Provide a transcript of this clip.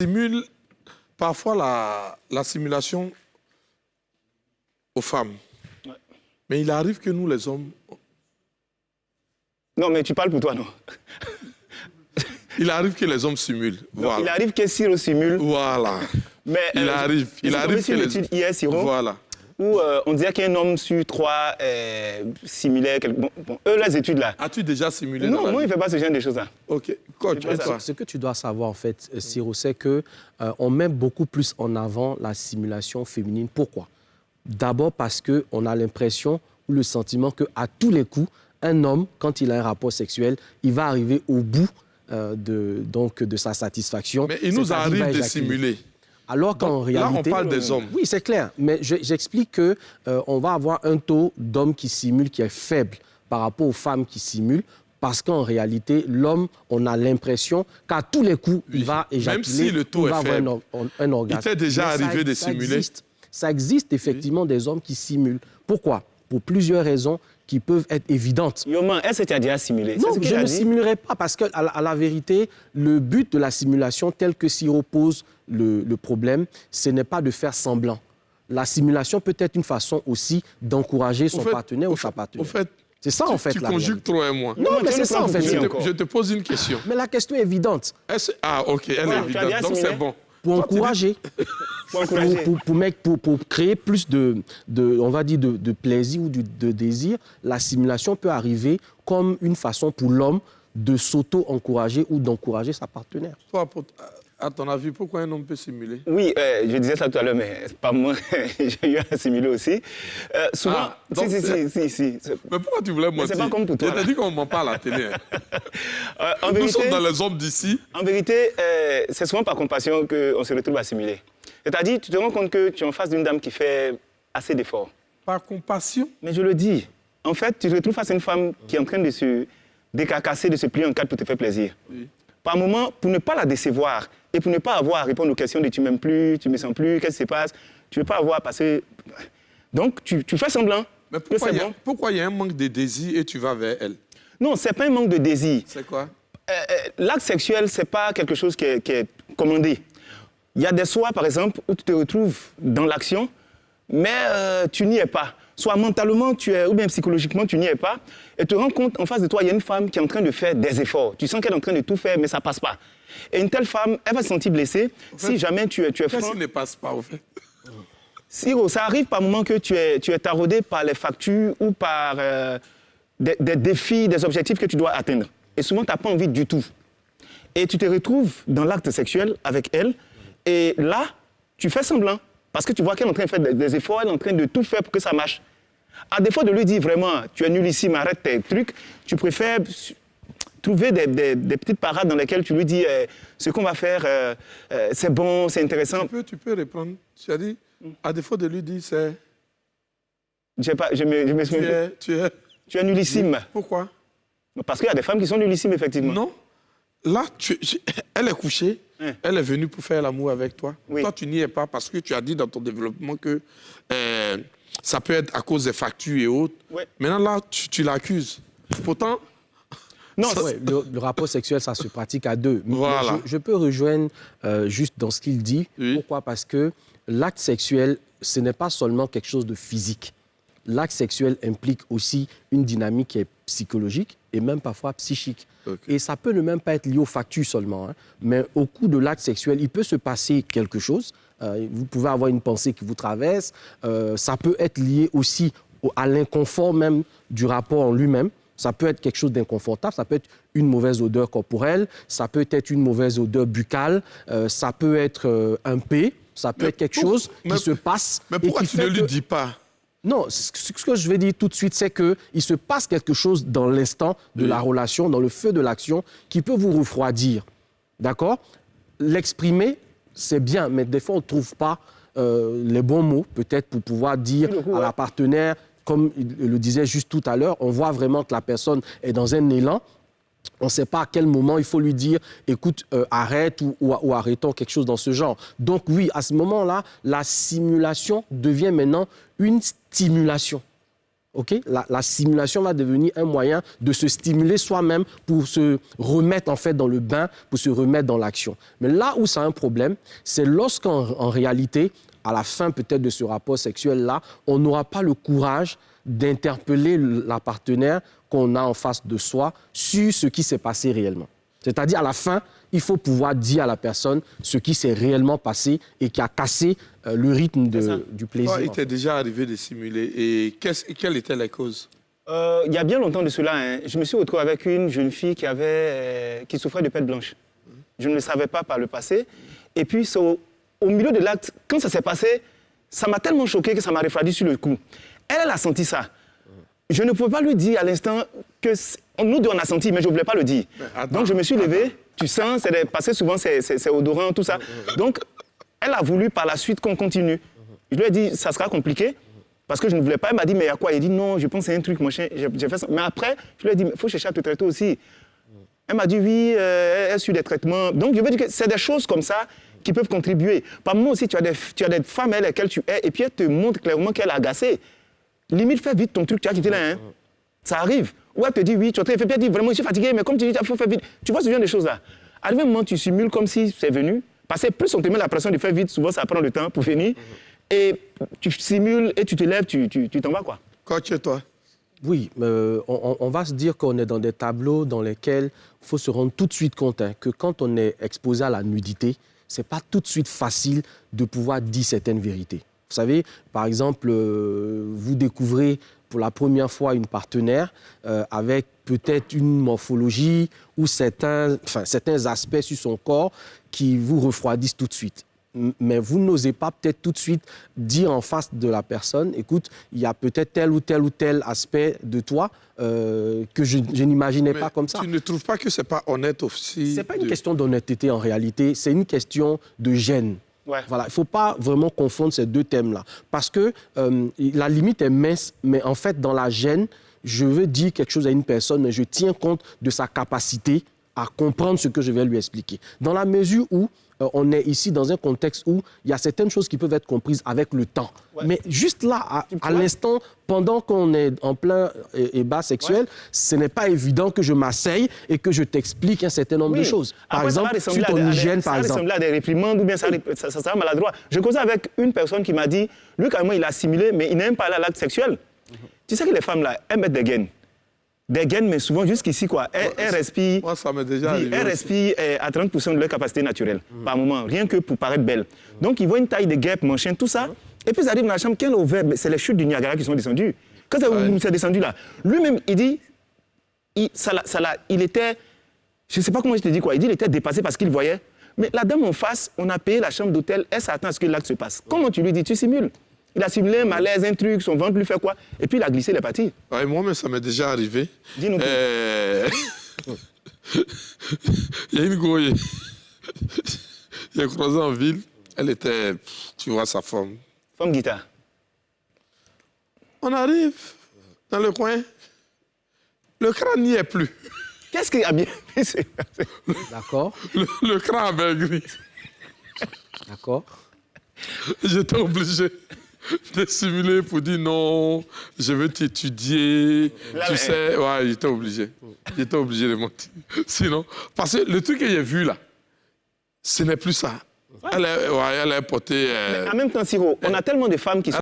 Simule parfois la simulation aux femmes. Ouais. Mais il arrive que nous, les hommes... Non, mais tu parles pour toi, non? Il arrive que les hommes simulent. Voilà. Il arrive que Siro simule. Voilà. Mais, il arrive que les... hier, Siro, voilà. Où on disait qu'un homme sur 3 simulait... Bon, eux, les études là... As-tu déjà simulé? Non, moi, il ne fait pas ce genre de choses-là. OK. Coach, ce que tu dois savoir, en fait, Siro, c'est qu'on met beaucoup plus en avant la simulation féminine. Pourquoi? D'abord parce qu'on a l'impression ou le sentiment qu'à tous les coups, un homme, quand il a un rapport sexuel, il va arriver au bout de sa satisfaction. Mais il nous arrive de simuler. Alors qu'en réalité... Là, on parle des hommes. Oui, c'est clair. Mais j'explique qu'on va avoir un taux d'hommes qui simulent qui est faible par rapport aux femmes qui simulent, parce qu'en réalité, l'homme, on a l'impression qu'à tous les coups, il va éjaculer. Même si le taux est faible, un orgasme. Il t'est déjà arrivé de simuler? Ça existe effectivement des hommes qui simulent. Pourquoi? Pour plusieurs raisons qui peuvent être évidentes. Yoman, est-ce que tu as déjà simulé? Non, je ne simulerai pas parce qu'à la vérité, le but de la simulation, tel que Siro pose le problème, ce n'est pas de faire semblant. La simulation peut être une façon aussi d'encourager son partenaire ou sa partenaire. C'est ça, en fait, tu conjugues trop et moi. Non, mais c'est ça, en fait. Je te pose une question. Mais la question est évidente. Ah, OK, elle est évidente. Donc, c'est bon. Pour encourager. Pour créer plus on va dire, de plaisir ou de désir, la simulation peut arriver comme une façon pour l'homme de s'auto-encourager ou d'encourager sa partenaire. Toi, à ton avis, pourquoi un homme peut simuler? Oui, je disais ça tout à l'heure, mais pas moi. J'ai eu à simuler aussi. Souvent... Si. Mais pourquoi tu voulais mentir? C'est pas comme pour toi. Je t'ai dit qu'on m'en parle à la télé. Nous sommes dans les hommes d'ici. En vérité, c'est souvent par compassion qu'on se retrouve à simuler. C'est-à-dire, tu te rends compte que tu es en face d'une dame qui fait assez d'efforts. Par compassion? Mais je le dis. En fait, tu te retrouves face à une femme qui est en train de se décarcasser, de se plier en quatre pour te faire plaisir. Oui. Par moment, pour ne pas la décevoir et pour ne pas avoir à répondre aux questions de tu m'aimes plus, tu me sens plus, qu'est-ce qui se passe, tu ne veux pas avoir passé... Donc, tu fais semblant. Mais pourquoi il y a un manque de désir et tu vas vers elle? Non, ce n'est pas un manque de désir. C'est quoi? L'acte sexuel, ce n'est pas quelque chose qui est commandé. Il y a des soirs, par exemple, où tu te retrouves dans l'action, mais tu n'y es pas. Soit mentalement, ou bien psychologiquement, tu n'y es pas. Et tu te rends compte, en face de toi, il y a une femme qui est en train de faire des efforts. Tu sens qu'elle est en train de tout faire, mais ça ne passe pas. Et une telle femme, elle va se sentir blessée si jamais tu es franc. Qu'est-ce qui ne passe pas, au fait? Siro, ça arrive par moments que tu es taraudé par les factures ou par des défis, des objectifs que tu dois atteindre. Et souvent, tu n'as pas envie du tout. Et tu te retrouves dans l'acte sexuel avec elle. Et là, tu fais semblant. Parce que tu vois qu'elle est en train de faire des efforts, elle est en train de tout faire pour que ça marche. À défaut de lui dire vraiment, tu es nullissime, arrête tes trucs, tu préfères trouver des petites parades dans lesquelles tu lui dis ce qu'on va faire, c'est bon, c'est intéressant. Tu peux répondre. Tu as dit, à défaut de lui dire, c'est... Tu es nullissime. Pourquoi? Parce qu'il y a des femmes qui sont nullissimes, effectivement. Non. Là, elle est couchée, elle est venue pour faire l'amour avec toi. Oui. Toi, tu n'y es pas parce que tu as dit dans ton développement que ça peut être à cause des factures et autres. Oui. Maintenant, là, tu l'accuses. Pourtant... Non, le rapport sexuel, ça se pratique à deux. Voilà. Je peux rejoindre juste dans ce qu'il dit. Oui. Pourquoi? Parce que l'acte sexuel, ce n'est pas seulement quelque chose de physique. L'acte sexuel implique aussi une dynamique qui est psychologique et même parfois psychique. Okay. Et ça peut ne même pas être lié aux factures seulement, hein, mais au cours de l'acte sexuel, il peut se passer quelque chose. Vous pouvez avoir une pensée qui vous traverse. Ça peut être lié aussi à l'inconfort même du rapport en lui-même. Ça peut être quelque chose d'inconfortable, ça peut être une mauvaise odeur corporelle, ça peut être une mauvaise odeur buccale, ça peut être un P, ça peut être quelque chose qui se passe. Mais pourquoi tu ne lui dis pas? Non, ce que je vais dire tout de suite, c'est qu'il se passe quelque chose dans l'instant de la relation, dans le feu de l'action, qui peut vous refroidir. D'accord? L'exprimer, c'est bien, mais des fois, on ne trouve pas les bons mots, peut-être, pour pouvoir dire à la partenaire, comme il le disait juste tout à l'heure, on voit vraiment que la personne est dans un élan. On ne sait pas à quel moment il faut lui dire « écoute, arrête » ou « arrêtons » quelque chose dans ce genre. Donc oui, à ce moment-là, la simulation devient maintenant une stimulation. Okay? La simulation va devenir un moyen de se stimuler soi-même pour se remettre en fait dans le bain, pour se remettre dans l'action. Mais là où ça a un problème, c'est lorsqu'en réalité, à la fin peut-être de ce rapport sexuel-là, on n'aura pas le courage d'interpeller la partenaire qu'on a en face de soi sur ce qui s'est passé réellement. C'est-à-dire, à la fin, il faut pouvoir dire à la personne ce qui s'est réellement passé et qui a cassé le rythme du plaisir. Toi, il t'est déjà arrivé de simuler. Et quelles étaient les causes? Il y a bien longtemps de cela, hein, je me suis retrouvé avec une jeune fille qui souffrait de pète blanche. Je ne le savais pas par le passé. Et puis, au milieu de l'acte, quand ça s'est passé, ça m'a tellement choqué que ça m'a refroidi sur le coup. Elle a senti ça. Je ne pouvais pas lui dire à l'instant que... Nous deux, on a senti, mais je ne voulais pas le dire. Donc, je me suis levé. Tu sens, parce que souvent, c'est odorant, tout ça. Donc, elle a voulu par la suite qu'on continue. Je lui ai dit, ça sera compliqué, parce que je ne voulais pas. Elle m'a dit, mais il y a quoi? Il dit, non, je pense que c'est un truc, machin. J'ai fait ça. Mais après, je lui ai dit, il faut chercher à te traiter aussi. Elle m'a dit, oui, elle suit des traitements. Donc, je veux dire que c'est des choses comme ça qui peuvent contribuer. Par moment aussi, tu as des femmes avec lesquelles tu es, et puis elle te montre clairement qu'elle est agacée. Limite, fais vite ton truc, tu as quitté là, hein. Ça arrive. Ou elle te dit, oui, tu as fait, puis elle dit, vraiment, je suis fatigué, mais comme tu dis, il faut faire vite. Tu vois ce genre de choses-là. Arrivé un moment, tu simules comme si c'est venu. Parce que plus on te met la pression de faire vite, souvent ça prend le temps pour finir. Et tu simules et tu te lèves, tu t'en vas, quoi. Quoi, tu es toi? Oui, on va se dire qu'on est dans des tableaux dans lesquels il faut se rendre tout de suite compte que quand on est exposé à la nudité, ce n'est pas tout de suite facile de pouvoir dire certaines vérités. Vous savez, par exemple, vous découvrez pour la première fois une partenaire avec peut-être une morphologie ou certains aspects sur son corps qui vous refroidissent tout de suite. Mais vous n'osez pas peut-être tout de suite dire en face de la personne, écoute, il y a peut-être tel ou tel aspect de toi que je n'imaginais pas comme ça. Tu ne trouves pas que ce n'est pas honnête aussi? Ce n'est pas une question d'honnêteté en réalité, c'est une question de gêne. Ouais. Voilà, il ne faut pas vraiment confondre ces deux thèmes-là. Parce que la limite est mince, mais en fait, dans la gêne, je veux dire quelque chose à une personne, mais je tiens compte de sa capacité à comprendre ce que je vais lui expliquer. Dans la mesure où on est ici dans un contexte où il y a certaines choses qui peuvent être comprises avec le temps. Ouais. Mais juste là, à l'instant, pendant qu'on est en plein ébat sexuel, ce n'est pas évident que je m'asseye et que je t'explique un certain nombre de choses. Par exemple, sur ton hygiène, par exemple. Ça ressemble à des réprimandes ou bien ça sera maladroit. Je causais avec une personne qui m'a dit, lui, carrément, il a simulé, mais il n'aime pas l'acte sexuel. Tu sais que les femmes, là, elles mettent des gaines. Des gaines, mais souvent jusqu'ici, quoi. Elles respirent. Moi, ça m'est déjà arrivé. Elles respirent à 30% de leur capacité naturelle, par moment, rien que pour paraître belle. Donc, ils voient une taille de guêpe, machin, tout ça. Et puis, ils arrivent dans la chambre, quand elle est ouverte, c'est les chutes du Niagara qui sont descendues. Quand c'est descendu là, lui-même, il dit, il était, je ne sais pas comment je te dis quoi, il dit qu'il était dépassé parce qu'il voyait. Mais la dame en face, on a payé la chambre d'hôtel, elle s'attend à ce que l'acte se passe. Comment tu lui dis, tu simules? Il a simulé un malaise, un truc, son ventre lui fait quoi? Et puis il a glissé les parties. Ouais, moi-même, ça m'est déjà arrivé. Dis-nous. Il y a une grouille. Il a croisé en ville. Elle était, tu vois, sa forme. Forme guitare. On arrive dans le coin. Le crâne n'y est plus. Qu'est-ce qu'il y a bien? D'accord. Le crâne a maigri. D'accord. J'étais obligé de simuler pour dire non, je veux t'étudier. Tu sais, ouais, j'étais obligé. J'étais obligé de mentir. Sinon, parce que le truc que j'ai vu là, ce n'est plus ça. Ouais. Elle est portée. Mais en même temps, Siro, on a tellement de femmes qui sont